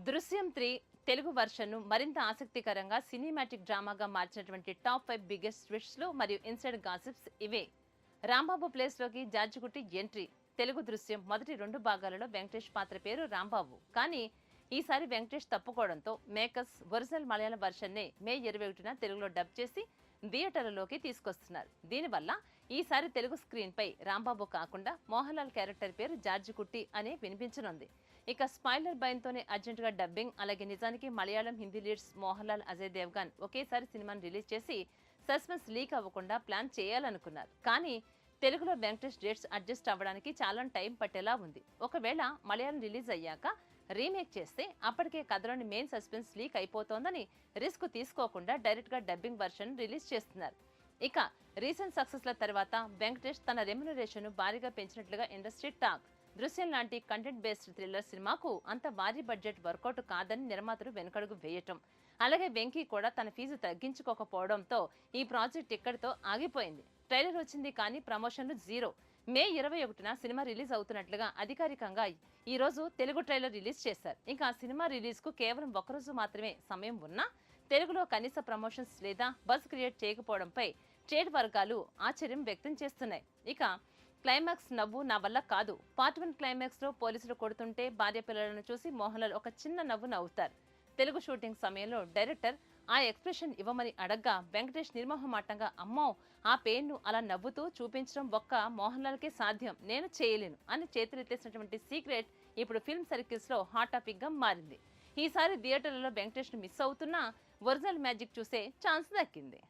దృశ్యం 3 తెలుగు వర్షన్ను మరింత ఆసక్తికరంగా సినిమాటిక్ డ్రామాగా మార్చినటువంటి టాప్ 5 బిగ్గెస్ట్ ట్విస్ట్స్ మరియు ఇన్సైడ్ గాసిప్స్ ఇవే. రాంబాబు ప్లేస్లోకి జార్జికుట్టి ఎంట్రీ. తెలుగు దృశ్యం మొదటి 2 భాగాలలో వెంకటేష్ పాత్ర పేరు రాంబాబు. కానీ ఈసారి వెంకటేష్ తప్పుకోవడంతో మేకర్స్ ఒరిజినల్ మలయాళం వర్షన్నే మే 21న తెలుగులో డబ్ చేసి థియేటర్లలోకి తీసుకొస్తున్నారు. దీనివల్ల ఈసారి తెలుగు స్క్రీన్ పై రాంబాబు కాకుండా మోహన్ లాల్ క్యారెక్టర్ పేరు జార్జికుట్టి అనే వినిపించనుంది. ఇక స్పాయిలర్ భయంతోనే అర్జెంటుగా డబ్బింగ్, అలాగే నిజానికి మలయాళం, హిందీ లీడ్స్ మోహన్ లాల్, అజయ్ దేవ్గన్ ఒకేసారి సినిమాను రిలీజ్ చేసి సస్పెన్స్ లీక్ అవ్వకుండా ప్లాన్ చేయాలనుకున్నారు. కానీ తెలుగులో వెంకటేష్ డేట్స్ అడ్జస్ట్ అవ్వడానికి చాలా టైం పట్టేలా ఉంది. ఒకవేళ మలయాళం రిలీజ్ అయ్యాక రీమేక్ చేస్తే అప్పటికే కథలోని మెయిన్ సస్పెన్స్ లీక్ అయిపోతోందని రిస్క్ తీసుకోకుండా డైరెక్ట్ గా డబ్బింగ్ వర్షన్ రిలీజ్ చేస్తున్నారు. ఇక రీసెంట్ సక్సెస్ల తర్వాత వెంకటేష్ తన రెమ్యునరేషన్ భారీగా పెంచినట్లుగా ఇండస్ట్రీ టాక్. దృశ్యం లాంటి కంటెంట్ బేస్డ్ థ్రిల్లర్ సినిమాకు అంత భారీ బడ్జెట్ వర్కౌట్ కాదని నిర్మాతలు వెనుకడుగు వేయటం, అలాగే వెంకీ కూడా తన ఫీజు తగ్గించుకోకపోవడంతో ఈ ప్రాజెక్ట్ ఇక్కడితో ఆగిపోయింది. ట్రైలర్ వచ్చింది కానీ ప్రమోషన్లు జీరో. మే 21న సినిమా రిలీజ్ అవుతున్నట్లుగా అధికారికంగా ఈ రోజు తెలుగు ట్రైలర్ రిలీజ్ చేశారు. ఇంకా సినిమా రిలీజ్ కు కేవలం ఒకరోజు మాత్రమే సమయం ఉన్నా తెలుగులో కనీస ప్రమోషన్స్ లేదా బజ్ క్రియేట్ చేయకపోవడంపై ట్రేడ్ వర్గాలు ఆశ్చర్యం వ్యక్తం చేస్తున్నాయి. ఇక క్లైమాక్స్ నవ్వు నా వల్ల కాదు. పార్ట్ 1 క్లైమాక్స్ లో పోలీసులు కొడుతుంటే భార్య పిల్లలను చూసి మోహన్ లాల్ ఒక చిన్న నవ్వు నవ్వుతారు. తెలుగు షూటింగ్ సమయంలో డైరెక్టర్ ఆ ఎక్స్ప్రెషన్ ఇవ్వమని అడగ్గా వెంకటేష్ నిర్మోహమాటంగా అమ్మో ఆ పెయిన్ ను అలా నవ్వుతూ చూపించడం ఒక్క మోహన్ లాల్ కే సాధ్యం, నేను చేయలేను అని చేతులెత్తేసినటువంటి సీక్రెట్ ఇప్పుడు ఫిల్మ్ సర్కిల్స్ లో హాట్ టాపిక్ గా మారింది. ఈసారి థియేటర్లలో వెంకటేష్ ను మిస్ అవుతున్నా ఒరిజినల్ మ్యాజిక్ చూసే ఛాన్స్ దక్కింది.